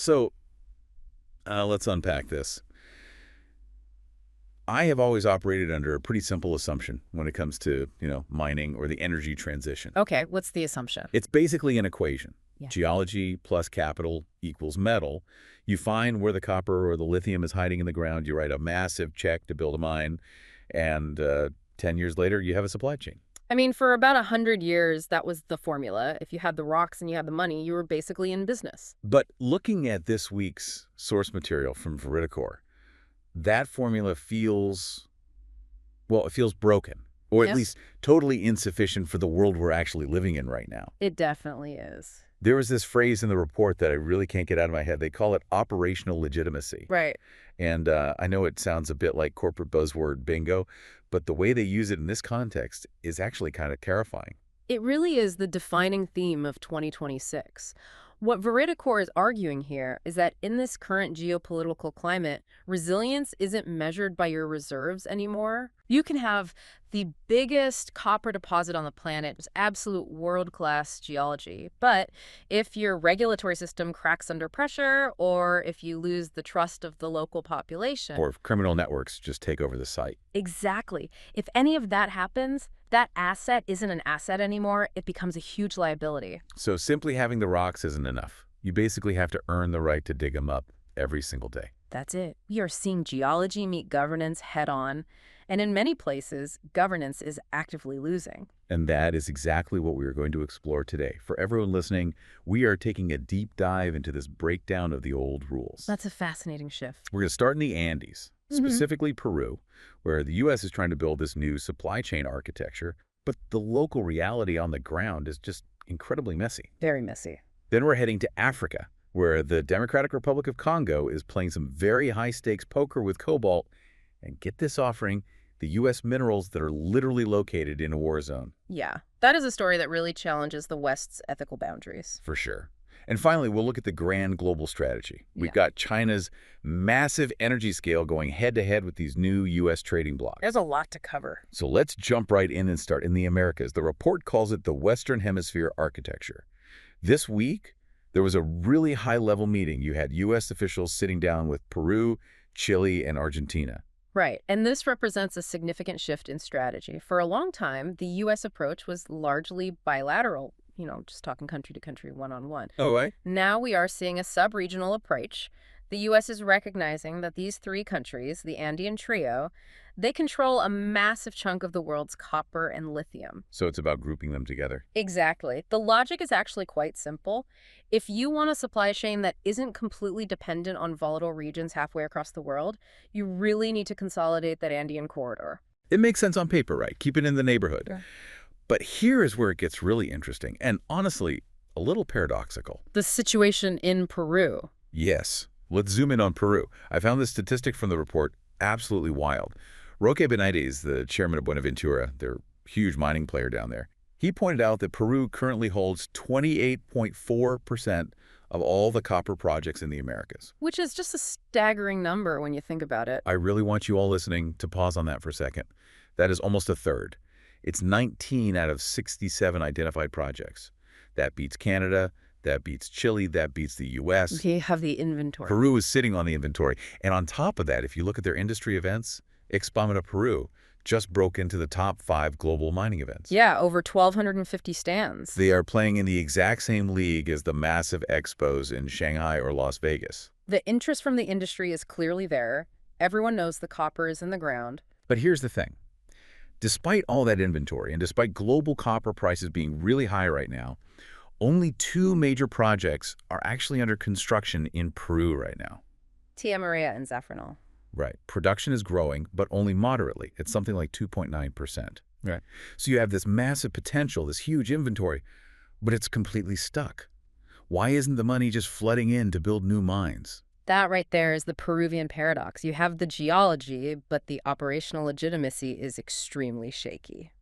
So let's unpack this. I have always operated under a pretty simple assumption when it comes to, mining or the energy transition. Okay, what's the assumption? It's basically an equation. Yeah. Geology plus capital equals metal. You find where the copper or the lithium is hiding in the ground, you write a massive check to build a mine, and 10 years later, you have a supply chain. I mean, for about 100 years, that was the formula. If you had the rocks and you had the money, you were basically in business. But looking at this week's source material from VERIDICOR, that formula feels, well, it feels broken, or at Yeah. least totally insufficient for the world we're actually living in right now. It definitely is. There was this phrase in the report that I really can't get out of my head. They call it operational legitimacy. Right. And I know it sounds a bit like corporate buzzword bingo, but the way they use it in this context is actually kind of terrifying. It really is the defining theme of 2026. What VERIDICOR is arguing here is that in this current geopolitical climate, resilience isn't measured by your reserves anymore. You can have the biggest copper deposit on the planet, just absolute world-class geology. But if your regulatory system cracks under pressure, or if you lose the trust of the local population. Or if criminal networks just take over the site. Exactly. If any of that happens, that asset isn't an asset anymore. It becomes a huge liability. So simply having the rocks isn't enough. You basically have to earn the right to dig them up every single day. That's it. We are seeing geology meet governance head-on, and in many places, governance is actively losing. And that is exactly what we are going to explore today. For everyone listening, we are taking a deep dive into this breakdown of the old rules. That's a fascinating shift. We're going to start in the Andes, specifically Peru, where the U.S. is trying to build this new supply chain architecture, but the local reality on the ground is just incredibly messy. Very messy. Then we're heading to Africa, where the Democratic Republic of Congo is playing some very high-stakes poker with cobalt, and get this offering, the U.S. minerals that are literally located in a war zone. Yeah, that is a story that really challenges the West's ethical boundaries. For sure. And finally, we'll look at the grand global strategy. We've Yeah. got China's massive energy scale going head-to-head with these new U.S. trading blocs. There's a lot to cover. So let's jump right in and start in the Americas. The report calls it the Western Hemisphere architecture. This week, there was a really high-level meeting. You had U.S. officials sitting down with Peru, Chile, and Argentina. Right, and this represents a significant shift in strategy. For a long time, the U.S. approach was largely bilateral, just talking country to country, one-on-one. Oh, right? Now we are seeing a sub-regional approach. The U.S. is recognizing that these three countries, the Andean trio, they control a massive chunk of the world's copper and lithium. So it's about grouping them together. Exactly. The logic is actually quite simple. If you want a supply chain that isn't completely dependent on volatile regions halfway across the world, you really need to consolidate that Andean corridor. It makes sense on paper, right? Keep it in the neighborhood. Yeah. But here is where it gets really interesting and honestly, a little paradoxical. The situation in Peru. Yes. Let's zoom in on Peru. I found this statistic from the report absolutely wild. Roque Benitez, the chairman of Buenaventura, their huge mining player down there, he pointed out that Peru currently holds 28.4% of all the copper projects in the Americas. Which is just a staggering number when you think about it. I really want you all listening to pause on that for a second. That is almost a third. It's 19 out of 67 identified projects. That beats Canada, that beats Chile, that beats the U.S. They have the inventory. Peru is sitting on the inventory. And on top of that, if you look at their industry events, Expomina Peru just broke into the top 5 global mining events. Yeah, over 1,250 stands. They are playing in the exact same league as the massive expos in Shanghai or Las Vegas. The interest from the industry is clearly there. Everyone knows the copper is in the ground. But here's the thing. Despite all that inventory and despite global copper prices being really high right now, only 2 major projects are actually under construction in Peru right now. Tia Maria and Zafranal. Right. Production is growing, but only moderately. It's something like 2.9%. Right. So you have this massive potential, this huge inventory, but it's completely stuck. Why isn't the money just flooding in to build new mines? That right there is the Peruvian paradox. You have the geology, but the operational legitimacy is extremely shaky.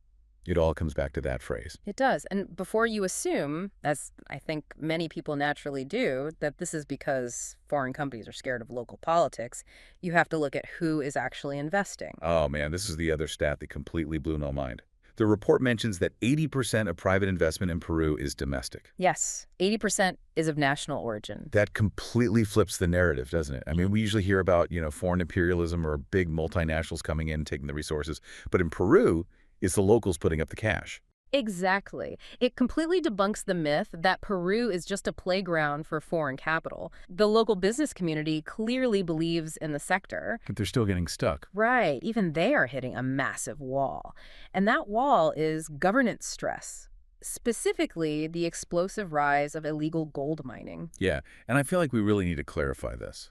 It all comes back to that phrase. It does. And before you assume, as I think many people naturally do, that this is because foreign companies are scared of local politics, you have to look at who is actually investing. Oh man, this is the other stat that completely blew my mind. The report mentions that 80% of private investment in Peru is domestic. Yes, 80% is of national origin. That completely flips the narrative, doesn't it? I mean, we usually hear about, foreign imperialism or big multinationals coming in and taking the resources. But in Peru, it's the locals putting up the cash. Exactly. It completely debunks the myth that Peru is just a playground for foreign capital. The local business community clearly believes in the sector. But they're still getting stuck. Right. Even they are hitting a massive wall. And that wall is governance stress, specifically the explosive rise of illegal gold mining. Yeah, and I feel like we really need to clarify this.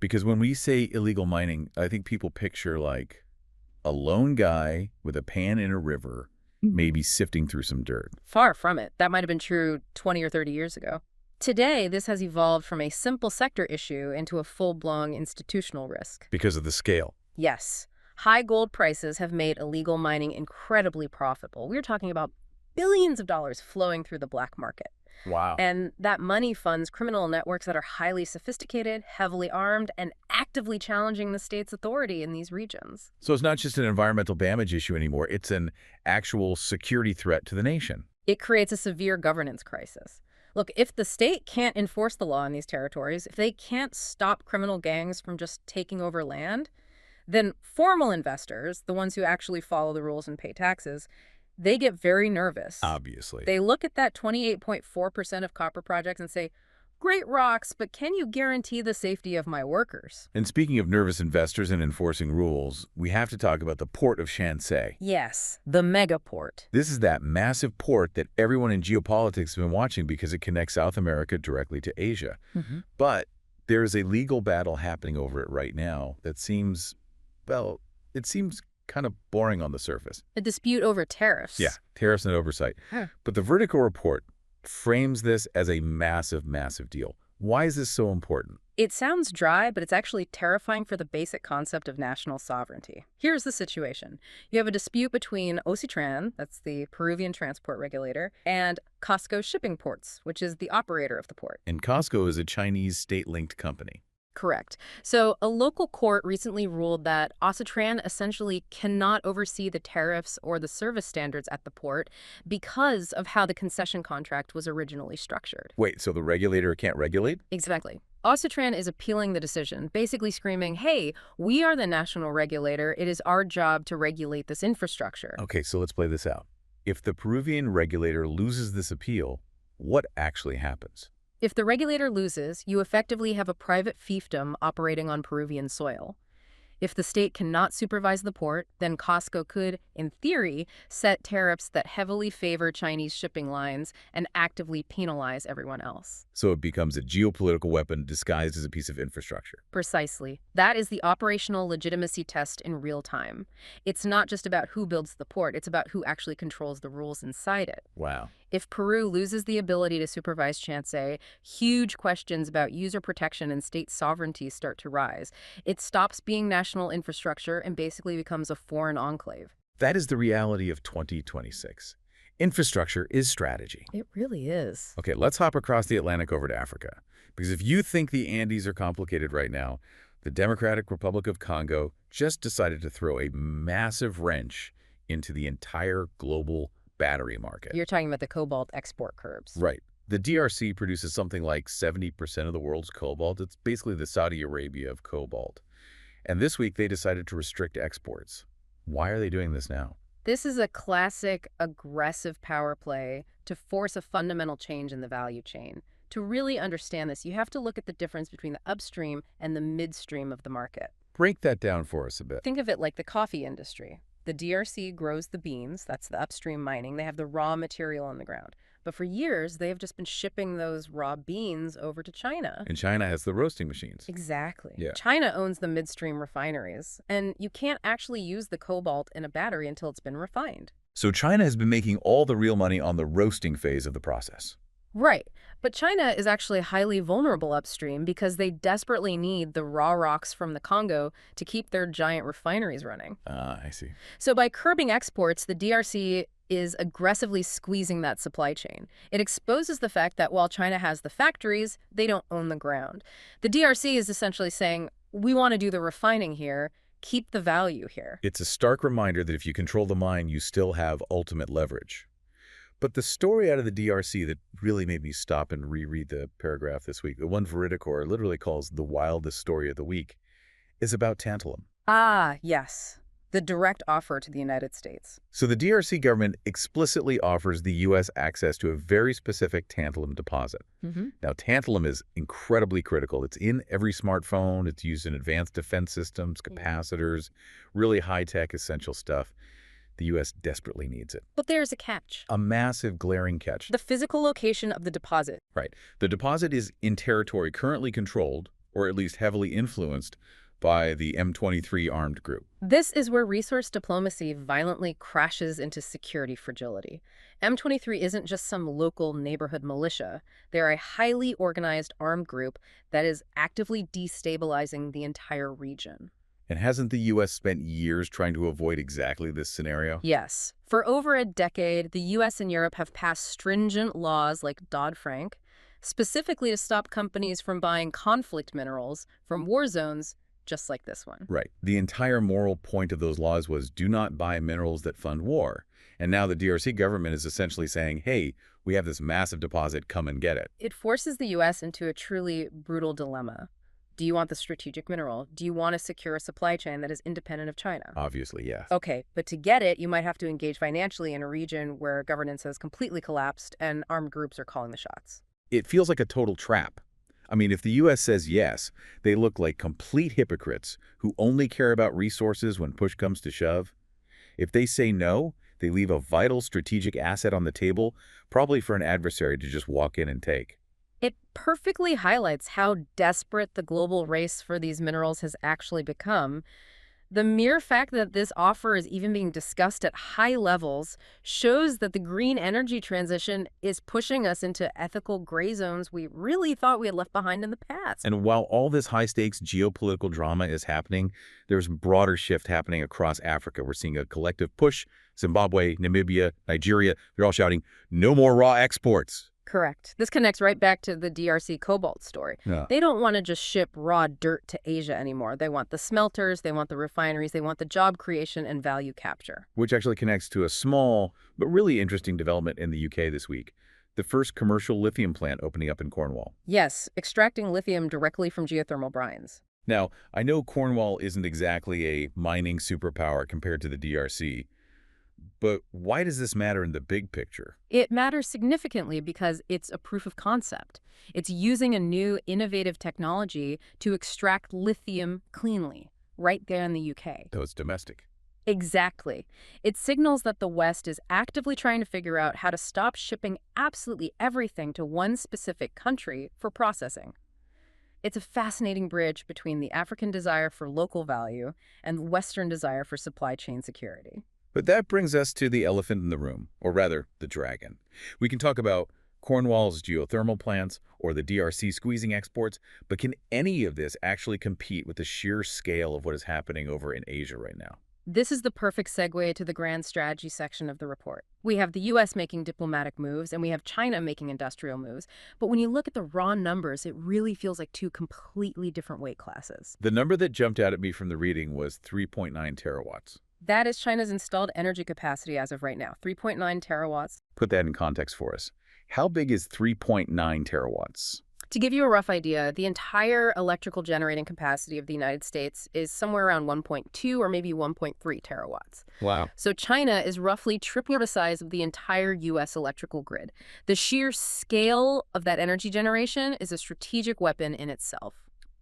Because when we say illegal mining, I think people picture like a lone guy with a pan in a river, maybe sifting through some dirt. Far from it. That might have been true 20 or 30 years ago. Today, this has evolved from a simple sector issue into a full-blown institutional risk. Because of the scale. Yes. High gold prices have made illegal mining incredibly profitable. We're talking about billions of dollars flowing through the black market. Wow. And that money funds criminal networks that are highly sophisticated, heavily armed, and actively challenging the state's authority in these regions. So it's not just an environmental damage issue anymore. It's an actual security threat to the nation. It creates a severe governance crisis. Look, if the state can't enforce the law in these territories, if they can't stop criminal gangs from just taking over land, then formal investors, the ones who actually follow the rules and pay taxes, they get very nervous. Obviously. They look at that 28.4% of copper projects and say, great rocks, but can you guarantee the safety of my workers? And speaking of nervous investors and enforcing rules, we have to talk about the port of Shansei. Yes, the mega port. This is that massive port that everyone in geopolitics has been watching because it connects South America directly to Asia. But there is a legal battle happening over it right now that seems, well, it seems kind of boring on the surface. A dispute over tariffs. Yeah, tariffs and oversight. But the VERIDICOR report frames this as a massive, massive deal. Why is this so important? It sounds dry, but it's actually terrifying for the basic concept of national sovereignty. Here's the situation. You have a dispute between Ocitran, that's the Peruvian transport regulator, and COSCO Shipping Ports, which is the operator of the port. And COSCO is a Chinese state-linked company. Correct. So a local court recently ruled that Ocitran essentially cannot oversee the tariffs or the service standards at the port because of how the concession contract was originally structured. Wait, so the regulator can't regulate? Exactly. Ocitran is appealing the decision, basically screaming, hey, we are the national regulator. It is our job to regulate this infrastructure. Okay, so let's play this out. If the Peruvian regulator loses this appeal, what actually happens? If the regulator loses, you effectively have a private fiefdom operating on Peruvian soil. If the state cannot supervise the port, then COSCO could, in theory, set tariffs that heavily favor Chinese shipping lines and actively penalize everyone else. So it becomes a geopolitical weapon disguised as a piece of infrastructure. Precisely. That is the operational legitimacy test in real time. It's not just about who builds the port, it's about who actually controls the rules inside it. Wow. If Peru loses the ability to supervise Shansei, huge questions about user protection and state sovereignty start to rise. It stops being national infrastructure and basically becomes a foreign enclave. That is the reality of 2026. Infrastructure is strategy. It really is. Okay, let's hop across the Atlantic over to Africa. Because if you think the Andes are complicated right now, the Democratic Republic of Congo just decided to throw a massive wrench into the entire global battery market. You're talking about the cobalt export curbs. Right. The DRC produces something like 70% of the world's cobalt. It's basically the Saudi Arabia of cobalt. And this week, they decided to restrict exports. Why are they doing this now? This is a classic aggressive power play to force a fundamental change in the value chain. To really understand this, you have to look at the difference between the upstream and the midstream of the market. Break that down for us a bit. Think of it like the coffee industry. The DRC grows the beans, that's the upstream mining. They have the raw material on the ground. But for years, they have just been shipping those raw beans over to China. And China has the roasting machines. Exactly. Yeah. China owns the midstream refineries, and you can't actually use the cobalt in a battery until it's been refined. So China has been making all the real money on the roasting phase of the process. Right. But China is actually highly vulnerable upstream because they desperately need the raw rocks from the Congo to keep their giant refineries running. I see. So by curbing exports, the DRC is aggressively squeezing that supply chain. It exposes the fact that while China has the factories, they don't own the ground. The DRC is essentially saying, we want to do the refining here. keep the value here. It's a stark reminder that if you control the mine, you still have ultimate leverage. But the story out of the DRC that really made me stop and reread the paragraph this week, the one VERIDICOR literally calls the wildest story of the week, is about tantalum. Ah, yes. The direct offer to the United States. So the DRC government explicitly offers the U.S. access to a very specific tantalum deposit. Now, tantalum is incredibly critical. It's in every smartphone. It's used in advanced defense systems, capacitors, really high-tech essential stuff. The U.S. desperately needs it. But there's a catch. A massive, glaring catch. The physical location of the deposit. Right. The deposit is in territory currently controlled, or at least heavily influenced, by the M23 armed group. This is where resource diplomacy violently crashes into security fragility. M23 isn't just some local neighborhood militia. They're a highly organized armed group that is actively destabilizing the entire region. And hasn't the U.S. spent years trying to avoid exactly this scenario? Yes. For over a decade, the U.S. and Europe have passed stringent laws like Dodd-Frank, specifically to stop companies from buying conflict minerals from war zones just like this one. Right. The entire moral point of those laws was do not buy minerals that fund war. And now the DRC government is essentially saying, hey, we have this massive deposit, come and get it. It forces the U.S. into a truly brutal dilemma. Do you want the strategic mineral? Do you want to secure a supply chain that is independent of China? Obviously, yes. Okay, but to get it, you might have to engage financially in a region where governance has completely collapsed and armed groups are calling the shots. It feels like a total trap. I mean, if the U.S. says yes, they look like complete hypocrites who only care about resources when push comes to shove. If they say no, they leave a vital strategic asset on the table, probably for an adversary to just walk in and take. It perfectly highlights how desperate the global race for these minerals has actually become. The mere fact that this offer is even being discussed at high levels shows that the green energy transition is pushing us into ethical gray zones we really thought we had left behind in the past. And while all this high-stakes geopolitical drama is happening, there's a broader shift happening across Africa. We're seeing a collective push. Zimbabwe, Namibia, Nigeria, they're all shouting, no more raw exports. Correct. This connects right back to the DRC cobalt story. Yeah. They don't want to just ship raw dirt to Asia anymore. They want the smelters, they want the refineries, they want the job creation and value capture. Which actually connects to a small but really interesting development in the UK this week. The first commercial lithium plant opening up in Cornwall. Yes, extracting lithium directly from geothermal brines. Now, I know Cornwall isn't exactly a mining superpower compared to the DRC, but why does this matter in the big picture? It matters significantly because it's a proof of concept. It's using a new innovative technology to extract lithium cleanly, right there in the UK. Though it's domestic. Exactly. It signals that the West is actively trying to figure out how to stop shipping absolutely everything to one specific country for processing. It's a fascinating bridge between the African desire for local value and the Western desire for supply chain security. But that brings us to the elephant in the room, or rather, the dragon. We can talk about Cornwall's geothermal plants or the DRC squeezing exports, but can any of this actually compete with the sheer scale of what is happening over in Asia right now? This is the perfect segue to the grand strategy section of the report. We have the U.S. making diplomatic moves, and we have China making industrial moves. But when you look at the raw numbers, it really feels like two completely different weight classes. The number that jumped out at me from the reading was 3.9 terawatts. That is China's installed energy capacity as of right now, 3.9 terawatts. Put that in context for us. How big is 3.9 terawatts? To give you a rough idea, the entire electrical generating capacity of the United States is somewhere around 1.2 or maybe 1.3 terawatts. Wow. So China is roughly triple the size of the entire U.S. electrical grid. The sheer scale of that energy generation is a strategic weapon in itself.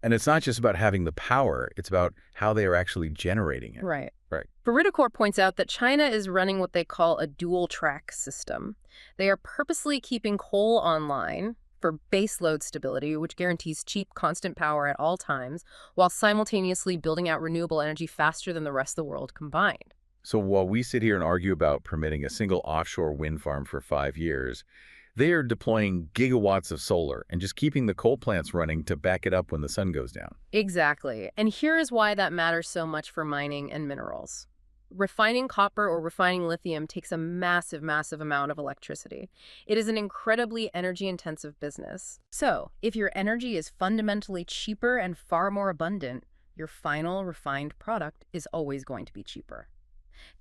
And it's not just about having the power, it's about how they are actually generating it. Right. Right. VERIDICOR points out that China is running what they call a dual-track system. They are purposely keeping coal online for baseload stability, which guarantees cheap, constant power at all times, while simultaneously building out renewable energy faster than the rest of the world combined. So while we sit here and argue about permitting a single offshore wind farm for 5 years, they are deploying gigawatts of solar and just keeping the coal plants running to back it up when the sun goes down. Exactly. And here is why that matters so much for mining and minerals. Refining copper or refining lithium takes a massive, massive amount of electricity. It is an incredibly energy-intensive business. So, if your energy is fundamentally cheaper and far more abundant, your final refined product is always going to be cheaper.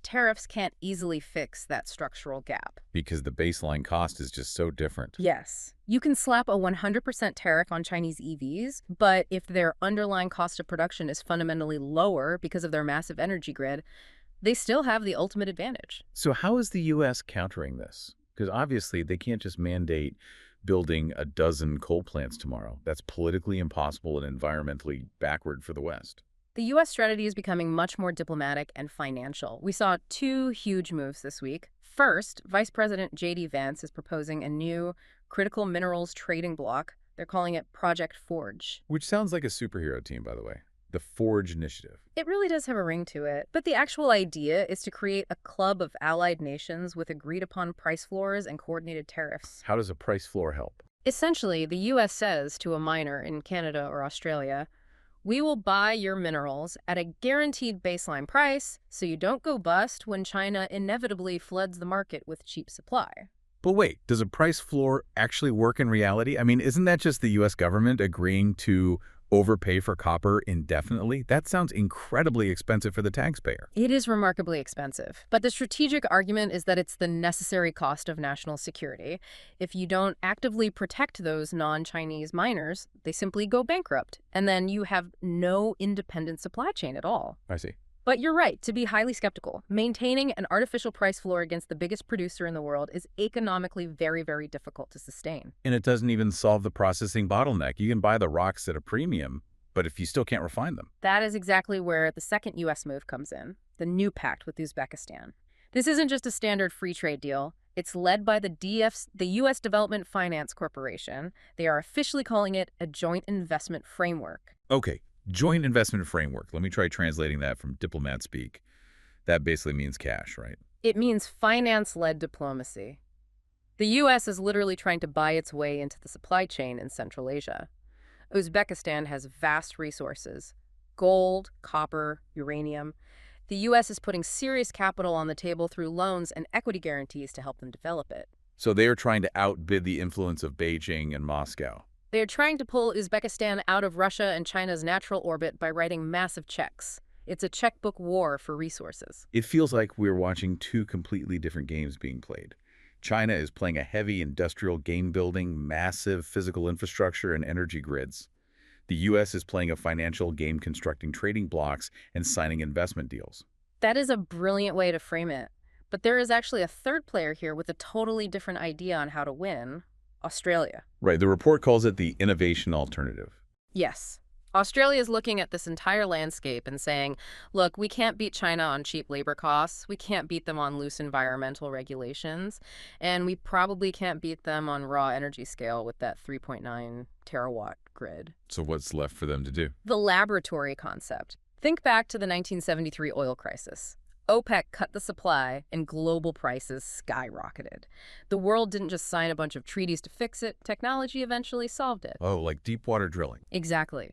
Tariffs can't easily fix that structural gap. Because the baseline cost is just so different. Yes. You can slap a 100% tariff on Chinese EVs, but if their underlying cost of production is fundamentally lower because of their massive energy grid, they still have the ultimate advantage. So how is the U.S. countering this? Because obviously they can't just mandate building a dozen coal plants tomorrow. That's politically impossible and environmentally backward for the West. The U.S. strategy is becoming much more diplomatic and financial. We saw two huge moves this week. First, Vice President J.D. Vance is proposing a new critical minerals trading bloc. They're calling it Project Forge. Which sounds like a superhero team, by the way. The Forge Initiative. It really does have a ring to it. But the actual idea is to create a club of allied nations with agreed-upon price floors and coordinated tariffs. How does a price floor help? Essentially, the U.S. says to a miner in Canada or Australia, we will buy your minerals at a guaranteed baseline price so you don't go bust when China inevitably floods the market with cheap supply. But wait, does a price floor actually work in reality? I mean, isn't that just the U.S. government agreeing to overpay for copper indefinitely? That sounds incredibly expensive for the taxpayer. It is remarkably expensive, but the strategic argument is that it's the necessary cost of national security. If you don't actively protect those non-Chinese miners, they simply go bankrupt, and then you have no independent supply chain at all. I see. But you're right to be highly skeptical. Maintaining an artificial price floor against the biggest producer in the world is economically very, very difficult to sustain. And it doesn't even solve the processing bottleneck. You can buy the rocks at a premium, but if you still can't refine them. That is exactly where the second U.S. move comes in, the new pact with Uzbekistan. This isn't just a standard free trade deal. It's led by the U.S. Development Finance Corporation. They are officially calling it a joint investment framework. Okay. Joint investment framework. Let me try translating that from diplomat speak. That basically means cash, right? It means finance-led diplomacy. The U.S. is literally trying to buy its way into the supply chain in Central Asia. Uzbekistan has vast resources: gold, copper, uranium. The U.S. is putting serious capital on the table through loans and equity guarantees to help them develop it. So they are trying to outbid the influence of Beijing and Moscow. They are trying to pull Uzbekistan out of Russia and China's natural orbit by writing massive checks. It's a checkbook war for resources. It feels like we're watching two completely different games being played. China is playing a heavy industrial game building, massive physical infrastructure and energy grids. The U.S. is playing a financial game constructing trading blocks and signing investment deals. That is a brilliant way to frame it. But there is actually a third player here with a totally different idea on how to win: Australia. Right. The report calls it the innovation alternative. Yes. Australia is looking at this entire landscape and saying, look, we can't beat China on cheap labor costs. We can't beat them on loose environmental regulations. And we probably can't beat them on raw energy scale with that 3.9 terawatt grid. So what's left for them to do? The laboratory concept. Think back to the 1973 oil crisis. OPEC cut the supply and global prices skyrocketed. The world didn't just sign a bunch of treaties to fix it. Technology eventually solved it. Oh, like deep water drilling. Exactly.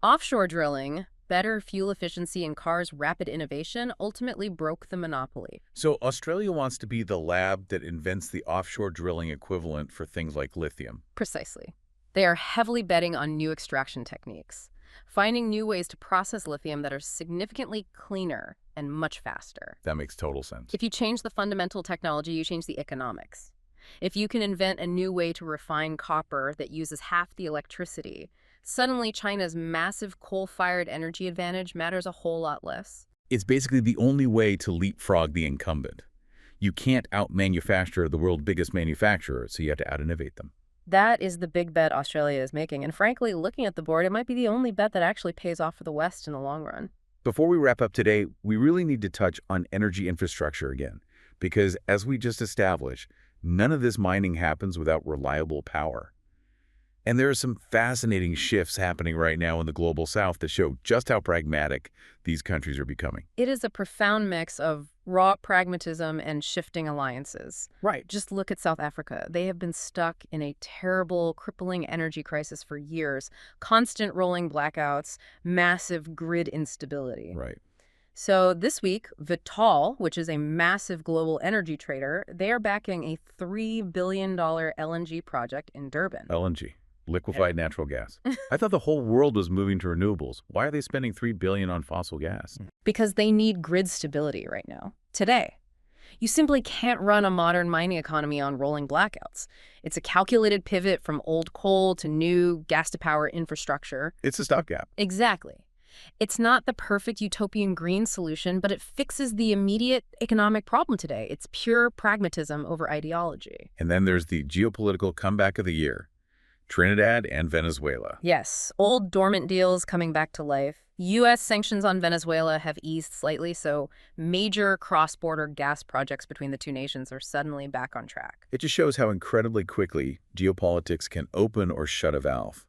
Offshore drilling, better fuel efficiency, and cars' rapid innovation ultimately broke the monopoly. So Australia wants to be the lab that invents the offshore drilling equivalent for things like lithium. Precisely. They are heavily betting on new extraction techniques, finding new ways to process lithium that are significantly cleaner and much faster. That makes total sense. If you change the fundamental technology, you change the economics. If you can invent a new way to refine copper that uses half the electricity, suddenly China's massive coal-fired energy advantage matters a whole lot less. It's basically the only way to leapfrog the incumbent. You can't out-manufacture the world's biggest manufacturer, so you have to out-innovate them. That is the big bet Australia is making, and frankly, looking at the board, it might be the only bet that actually pays off for the West in the long run. Before we wrap up today, we really need to touch on energy infrastructure again, because as we just established, none of this mining happens without reliable power. And there are some fascinating shifts happening right now in the global south that show just how pragmatic these countries are becoming. It is a profound mix of raw pragmatism and shifting alliances. Right. Just look at South Africa. They have been stuck in a terrible, crippling energy crisis for years. Constant rolling blackouts, massive grid instability. Right. So this week, Vitol, which is a massive global energy trader, they are backing a $3 billion LNG project in Durban. LNG. Liquefied natural gas. I thought the whole world was moving to renewables. Why are they spending $3 billion on fossil gas? Because they need grid stability right now, today. You simply can't run a modern mining economy on rolling blackouts. It's a calculated pivot from old coal to new gas-to-power infrastructure. It's a stopgap. Exactly. It's not the perfect utopian green solution, but it fixes the immediate economic problem today. It's pure pragmatism over ideology. And then there's the geopolitical comeback of the year. Trinidad and Venezuela. Yes, old dormant deals coming back to life. U.S. sanctions on Venezuela have eased slightly, so major cross-border gas projects between the two nations are suddenly back on track. It just shows how incredibly quickly geopolitics can open or shut a valve.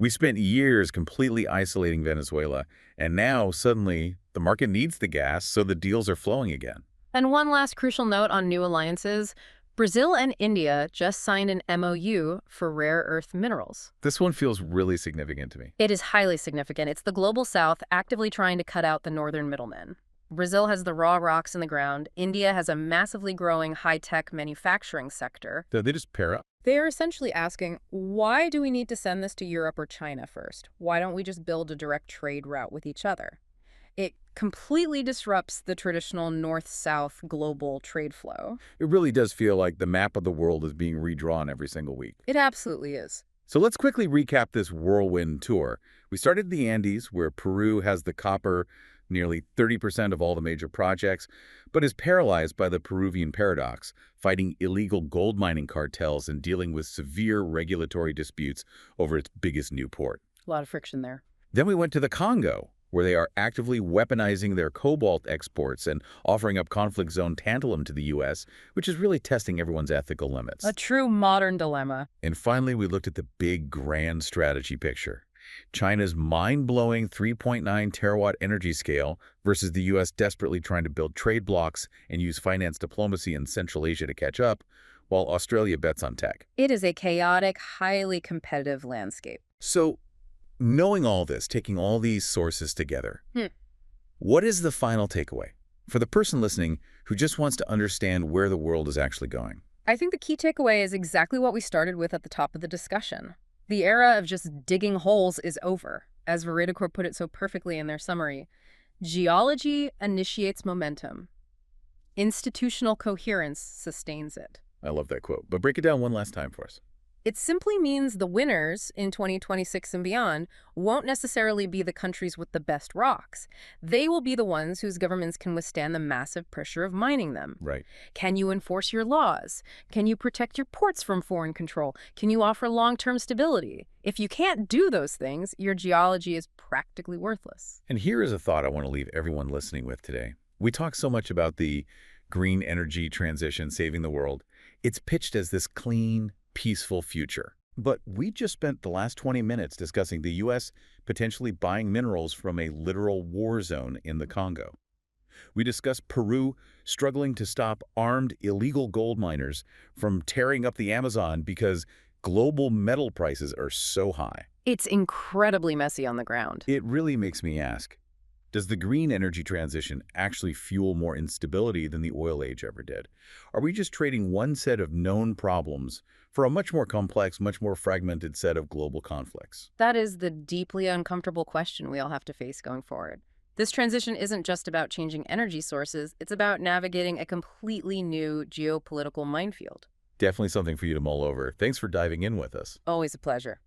We spent years completely isolating Venezuela, and now, suddenly, the market needs the gas, so the deals are flowing again. And one last crucial note on new alliances. Brazil and India just signed an MOU for rare earth minerals. This one feels really significant to me. It is highly significant. It's the global south actively trying to cut out the northern middlemen. Brazil has the raw rocks in the ground. India has a massively growing high-tech manufacturing sector. So they just pair up. They are essentially asking, why do we need to send this to Europe or China first? Why don't we just build a direct trade route with each other? It completely disrupts the traditional north-south global trade flow. It really does feel like the map of the world is being redrawn every single week. It absolutely is. So let's quickly recap this whirlwind tour. We started in the Andes, where Peru has the copper, nearly 30% of all the major projects, but is paralyzed by the Peruvian paradox, fighting illegal gold mining cartels and dealing with severe regulatory disputes over its biggest new port. A lot of friction there. Then we went to the Congo, where they are actively weaponizing their cobalt exports and offering up conflict zone tantalum to the U.S., which is really testing everyone's ethical limits. A true modern dilemma. And finally, we looked at the big, grand strategy picture. China's mind-blowing 3.9 terawatt energy scale versus the U.S. desperately trying to build trade blocks and use finance diplomacy in Central Asia to catch up, while Australia bets on tech. It is a chaotic, highly competitive landscape. So, knowing all this, taking all these sources together, what is the final takeaway for the person listening who just wants to understand where the world is actually going? I think the key takeaway is exactly what we started with at the top of the discussion. The era of just digging holes is over. As VERIDICOR put it so perfectly in their summary, geology initiates momentum. Institutional coherence sustains it. I love that quote, but break it down one last time for us. It simply means the winners in 2026 and beyond won't necessarily be the countries with the best rocks. They will be the ones whose governments can withstand the massive pressure of mining them. Right. Can you enforce your laws? Can you protect your ports from foreign control? Can you offer long-term stability? If you can't do those things, your geology is practically worthless. And here is a thought I want to leave everyone listening with today. We talk so much about the green energy transition saving the world. It's pitched as this clean, peaceful future. But we just spent the last 20 minutes discussing the U.S. potentially buying minerals from a literal war zone in the Congo. We discussed Peru struggling to stop armed illegal gold miners from tearing up the Amazon because global metal prices are so high. It's incredibly messy on the ground. It really makes me ask, does the green energy transition actually fuel more instability than the oil age ever did? Are we just trading one set of known problems for a much more complex, much more fragmented set of global conflicts? That is the deeply uncomfortable question we all have to face going forward. This transition isn't just about changing energy sources, it's about navigating a completely new geopolitical minefield. Definitely something for you to mull over. Thanks for diving in with us. Always a pleasure.